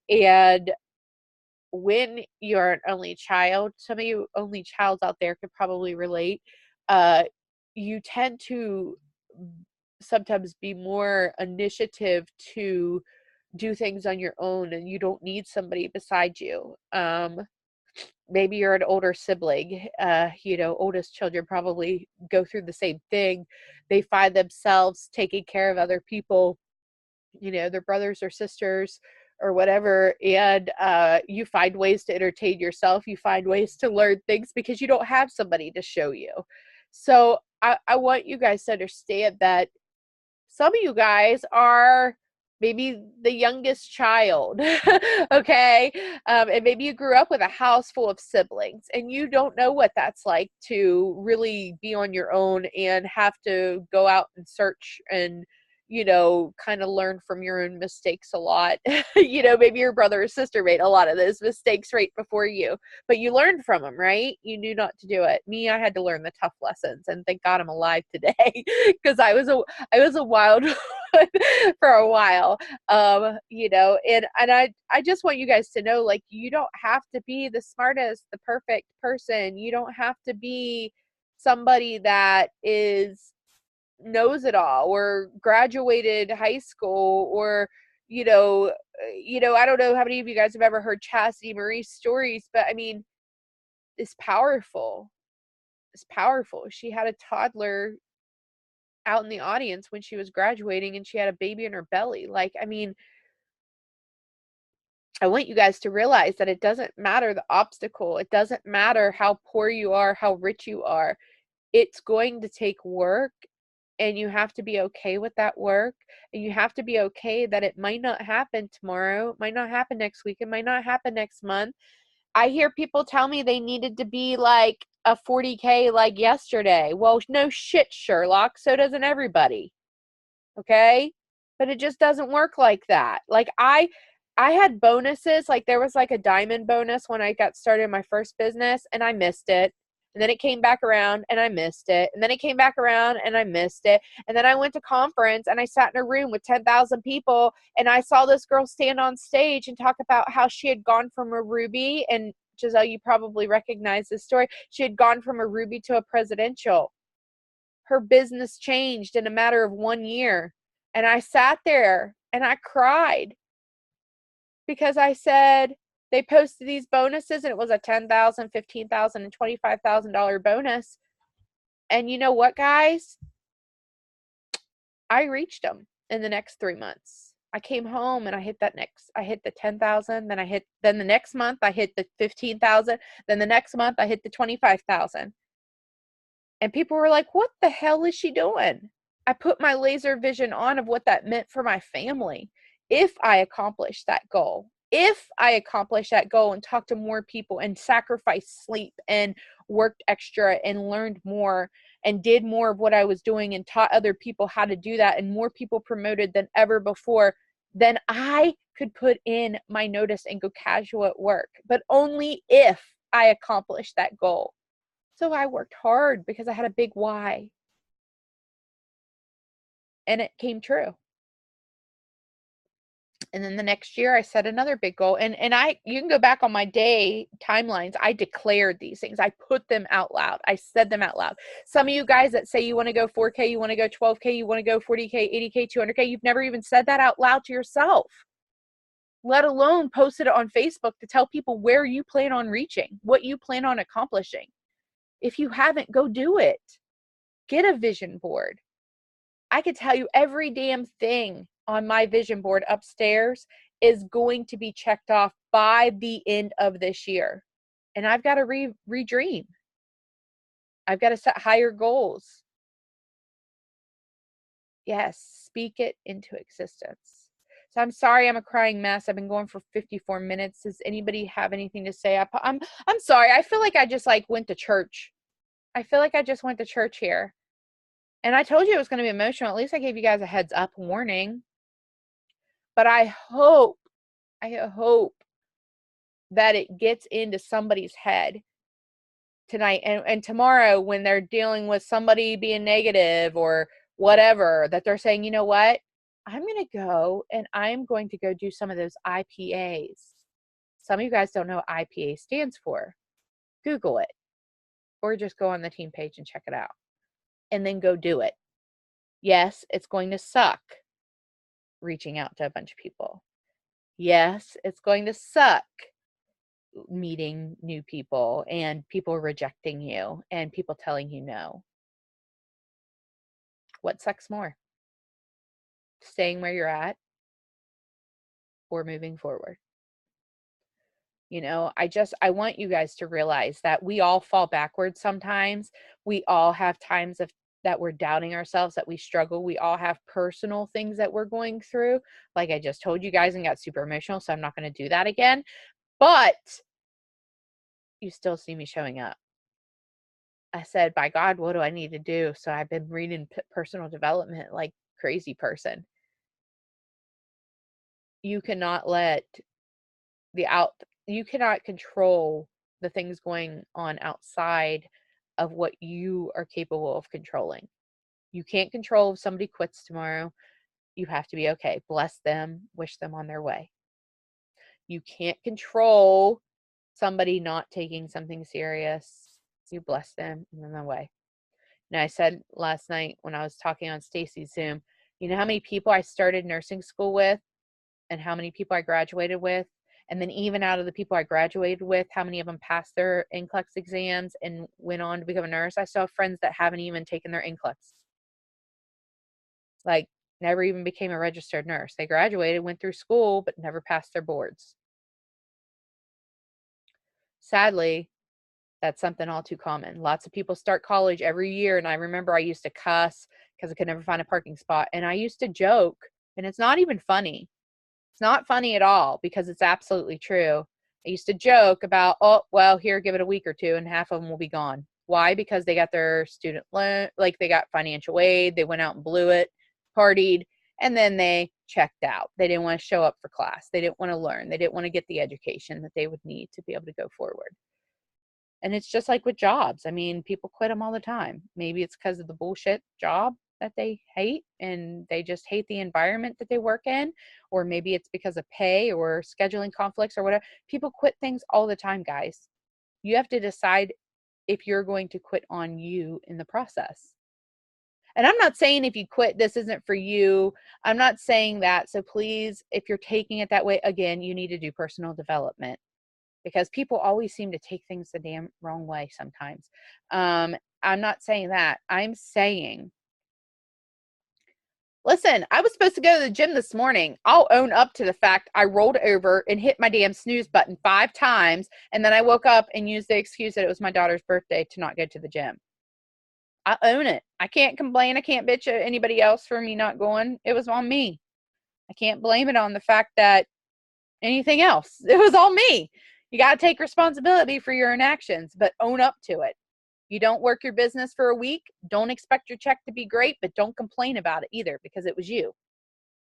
A: And when you're an only child, some of you only childs out there could probably relate. Uh, you tend to sometimes be more initiative to do things on your own, and you don't need somebody beside you. Maybe you're an older sibling. Oldest children probably go through the same thing. They find themselves taking care of other people, their brothers or sisters or whatever, and you find ways to entertain yourself. You find ways to learn things because you don't have somebody to show you. So I want you guys to understand that some of you guys are maybe the youngest child, okay? And maybe you grew up with a house full of siblings and you don't know what that's like to really be on your own and have to go out and search and kind of learn from your own mistakes a lot. Maybe your brother or sister made a lot of those mistakes right before you, but you learned from them, right? You knew not to do it. Me, I had to learn the tough lessons, and thank God I'm alive today because I was a wild one for a while. And I just want you guys to know, like, you don't have to be the smartest, the perfect person. You don't have to be somebody that knows it all or graduated high school or I don't know how many of you guys have ever heard Chastity Marie's stories, but I mean, it's powerful. It's powerful. She had a toddler out in the audience when she was graduating and she had a baby in her belly. Like, I mean, I want you guys to realize that it doesn't matter the obstacle. It doesn't matter how poor you are, how rich you are. It's going to take work and you have to be okay with that work, and you have to be okay that it might not happen tomorrow, it might not happen next week, it might not happen next month. I hear people tell me they needed to be like a 40K like yesterday. Well, no shit, Sherlock. So doesn't everybody. Okay? But it just doesn't work like that. Like I had bonuses, like there was like a diamond bonus when I got started in my first business and I missed it. And then it came back around and I missed it. And then it came back around and I missed it. And then I went to conference and I sat in a room with 10,000 people and I saw this girl stand on stage and talk about how she had gone from a Ruby, and Giselle, you probably recognize this story. She had gone from a Ruby to a presidential. Her business changed in a matter of 1 year. And I sat there and I cried because I said, they posted these bonuses and it was a $10,000, $15,000, and $25,000 bonus. And you know what, guys? I reached them in the next 3 months. I came home and I hit the 10,000, then the next month I hit the 15,000, then the next month I hit the 25,000. And people were like, what the hell is she doing? I put my laser vision on of what that meant for my family. If I accomplished that goal, and talked to more people and sacrificed sleep and worked extra and learned more and did more of what I was doing and taught other people how to do that, and more people promoted than ever before, then I could put in my notice and go casual at work, but only if I accomplished that goal. So I worked hard because I had a big why. And it came true. And then the next year I set another big goal. And you can go back on my day timelines. I declared these things. I put them out loud. I said them out loud. Some of you guys that say you want to go 4K, you want to go 12K, you want to go 40K, 80K, 200K, you've never even said that out loud to yourself, let alone posted it on Facebook to tell people where you plan on reaching, what you plan on accomplishing. If you haven't, go do it. Get a vision board. I could tell you every damn thing on my vision board upstairs is going to be checked off by the end of this year. And I've got to redream. I've got to set higher goals. Yes, speak it into existence. So I'm sorry I'm a crying mess. I've been going for 54 minutes. Does anybody have anything to say? I'm sorry. I feel like I just went to church. I feel like I just went to church here. And I told you it was going to be emotional. At least I gave you guys a heads up warning. But I hope that it gets into somebody's head tonight and tomorrow when they're dealing with somebody being negative or whatever, that they're saying, you know what? I'm going to go and I'm going to go do some of those IPAs. Some of you guys don't know what IPA stands for. Google it or just go on the team page and check it out and then go do it. Yes, it's going to suck reaching out to a bunch of people. Yes, it's going to suck meeting new people and people rejecting you and people telling you no. What sucks more? Staying where you're at or moving forward? You know, I want you guys to realize that we all fall backwards sometimes. We all have times that we're doubting ourselves, that we struggle. We all have personal things that we're going through. Like I just told you guys and got super emotional, so I'm not going to do that again. But you still see me showing up. I said, by God, what do I need to do? So I've been reading personal development like crazy person. You cannot you cannot control the things going on outside of what you are capable of controlling. You can't control if somebody quits tomorrow. You have to be okay. Bless them, wish them on their way. You can't control somebody not taking something serious. You bless them and on their way. And I said last night when I was talking on Stacy's Zoom, you know how many people I started nursing school with and how many people I graduated with? And then even out of the people I graduated with, how many of them passed their NCLEX exams and went on to become a nurse? I still have friends that haven't even taken their NCLEX. Like, never even became a registered nurse. They graduated, went through school, but never passed their boards. Sadly, that's something all too common. Lots of people start college every year, and I remember I used to cuss, because I could never find a parking spot. And I used to joke, and it's not even funny. It's not funny at all because it's absolutely true. I used to joke about, oh, well, here, give it a week or two and half of them will be gone. Why? Because they got their student loan, like they got financial aid, they went out and blew it, partied, and then they checked out. They didn't want to show up for class. They didn't want to learn. They didn't want to get the education that they would need to be able to go forward. And it's just like with jobs. I mean, people quit them all the time. Maybe it's because of the bullshit job that they hate and they just hate the environment that they work in, or maybe it's because of pay or scheduling conflicts or whatever. People quit things all the time, guys. You have to decide if you're going to quit on you in the process. And I'm not saying if you quit, this isn't for you. I'm not saying that. So please, if you're taking it that way, again, you need to do personal development, because people always seem to take things the damn wrong way sometimes. I'm not saying that. I'm saying, listen, I was supposed to go to the gym this morning. I'll own up to the fact I rolled over and hit my damn snooze button 5 times, and then I woke up and used the excuse that it was my daughter's birthday to not go to the gym. I own it. I can't complain. I can't bitch at anybody else for me not going. It was on me. I can't blame it on the fact that anything else. It was all me. You got to take responsibility for your inactions, but own up to it. You don't work your business for a week. Don't expect your check to be great, but don't complain about it either because it was you,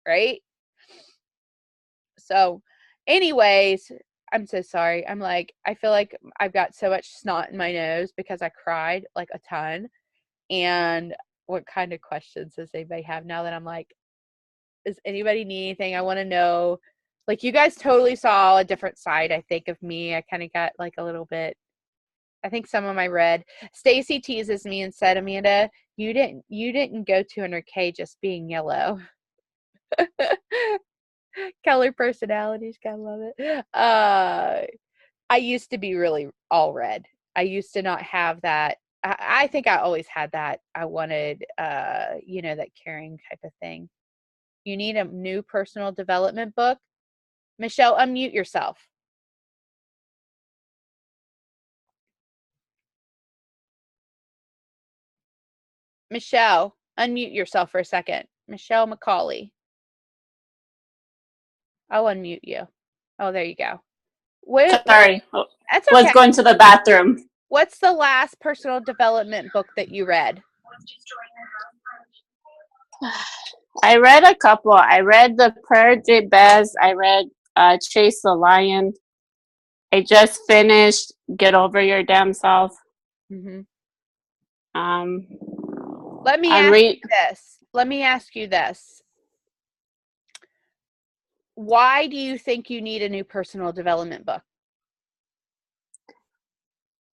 A: right? So anyways, I'm so sorry. I feel like I've got so much snot in my nose because I cried like a ton. And what kind of questions does anybody have now that I'm like, does anybody need anything? I want to know. Like, you guys totally saw a different side, I think, of me. I kind of got like a little bit, I think some of my read. Stacy teases me and said, Amanda, you didn't go 200K just being yellow. Color personalities, gotta love it. I used to be really all red. I used to not have that. I think I always had that. I wanted, that caring type of thing. You need a new personal development book. Michelle, unmute yourself. Michelle, unmute yourself for a second. Michelle McCauley. I'll unmute you. Oh, there you go.
C: Sorry.
A: That's okay.
C: Was going to the bathroom.
A: What's the last personal development book that you read?
C: I read a couple. I read The Prayer de Bez. I read Chase the Lion. I just finished Get Over Your Damn Self.
A: Mm-hmm.
C: Let me
A: ask you this. Why do you think you need a new personal development book?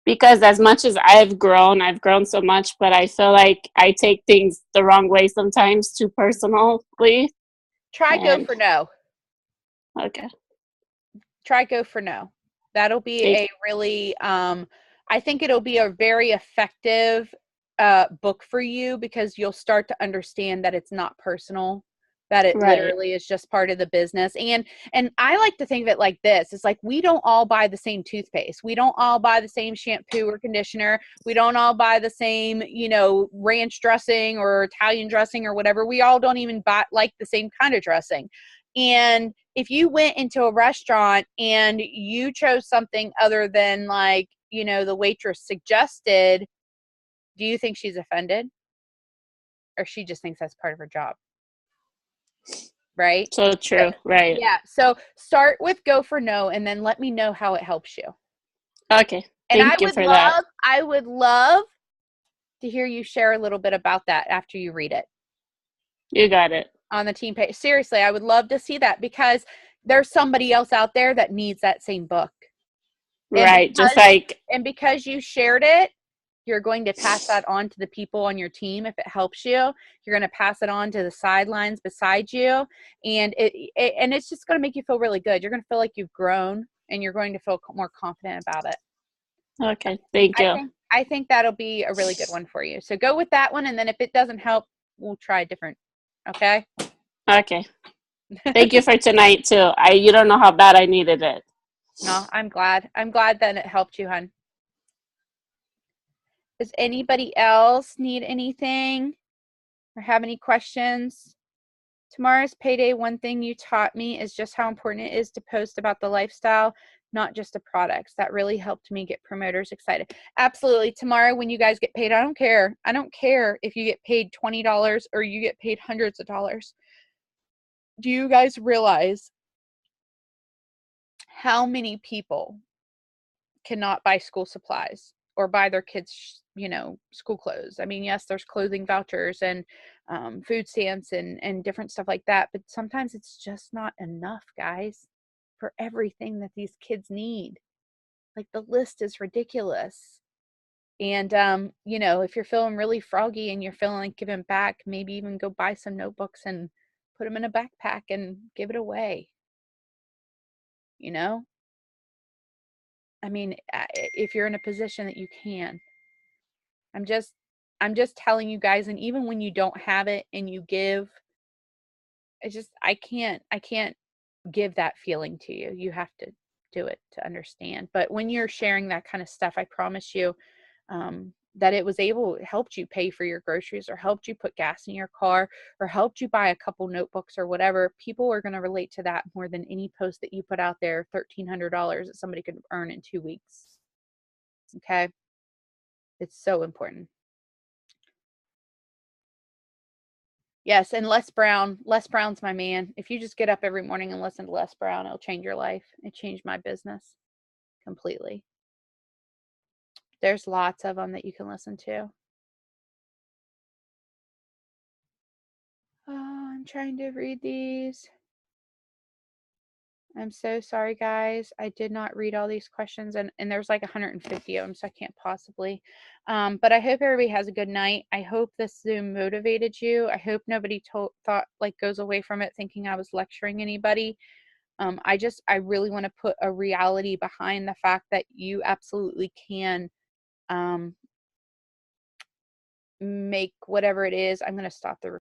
C: Because as much as I've grown so much, but I feel like I take things the wrong way sometimes, too personally.
A: Try Go for No.
C: Okay.
A: Try Go for No. That'll be a really, I think it'll be a very effective book for you, because you'll start to understand that it's not personal, that it literally is just part of the business. And I like to think of it like this. It's like, we don't all buy the same toothpaste. We don't all buy the same shampoo or conditioner. We don't all buy the same, ranch dressing or Italian dressing or whatever. We all don't even like the same kind of dressing. And if you went into a restaurant and you chose something other than the waitress suggested, do you think she's offended? Or she just thinks that's part of her job? Right?
C: So true. Right.
A: Yeah. So start with Go for No, and then let me know how it helps you.
C: Okay. Thank you for that.
A: I would love to hear you share a little bit about that after you read it.
C: You got it.
A: On the team page. Seriously, I would love to see that, because there's somebody else out there that needs that same book.
C: Right.
A: And because you shared it, you're going to pass that on to the people on your team. If it helps you, you're going to pass it on to the sidelines beside you. And it's just going to make you feel really good. You're going to feel like you've grown, and you're going to feel more confident about it.
C: Okay. Thank you.
A: I think that'll be a really good one for you. So go with that one. And then if it doesn't help, we'll try a different. Okay.
C: Okay. Thank you for tonight too. You don't know how bad I needed it.
A: No, I'm glad. I'm glad that it helped you, hon. Does anybody else need anything? or have any questions? Tomorrow's payday, one thing you taught me is just how important it is to post about the lifestyle, not just the products. That really helped me get promoters excited. Absolutely. Tomorrow when you guys get paid, I don't care. I don't care if you get paid $20 or you get paid hundreds of dollars. Do you guys realize how many people cannot buy school supplies or buy their kids, school clothes? I mean, yes, there's clothing vouchers and food stamps and different stuff like that, but sometimes it's just not enough, guys, for everything that these kids need. Like, the list is ridiculous. And if you're feeling really froggy and you're feeling like giving back, maybe even go buy some notebooks and put them in a backpack and give it away. I mean, if you're in a position that you can. I'm just telling you guys, and even when you don't have it and you give, it's just I can't give that feeling to you. You have to do it to understand. But when you're sharing that kind of stuff, I promise you that it helped you pay for your groceries or helped you put gas in your car or helped you buy a couple notebooks or whatever. People are going to relate to that more than any post that you put out there, $1,300 that somebody could earn in 2 weeks. Okay? It's so important. Yes, and Les Brown's my man. If you just get up every morning and listen to Les Brown, it'll change your life. It changed my business completely. There's lots of them that you can listen to. Oh, I'm trying to read these. I'm so sorry, guys. I did not read all these questions, and there's like 150 of them, so I can't possibly. But I hope everybody has a good night. I hope this Zoom motivated you. I hope nobody goes away from it thinking I was lecturing anybody. I really want to put a reality behind the fact that you absolutely can make whatever it is. I'm going to stop the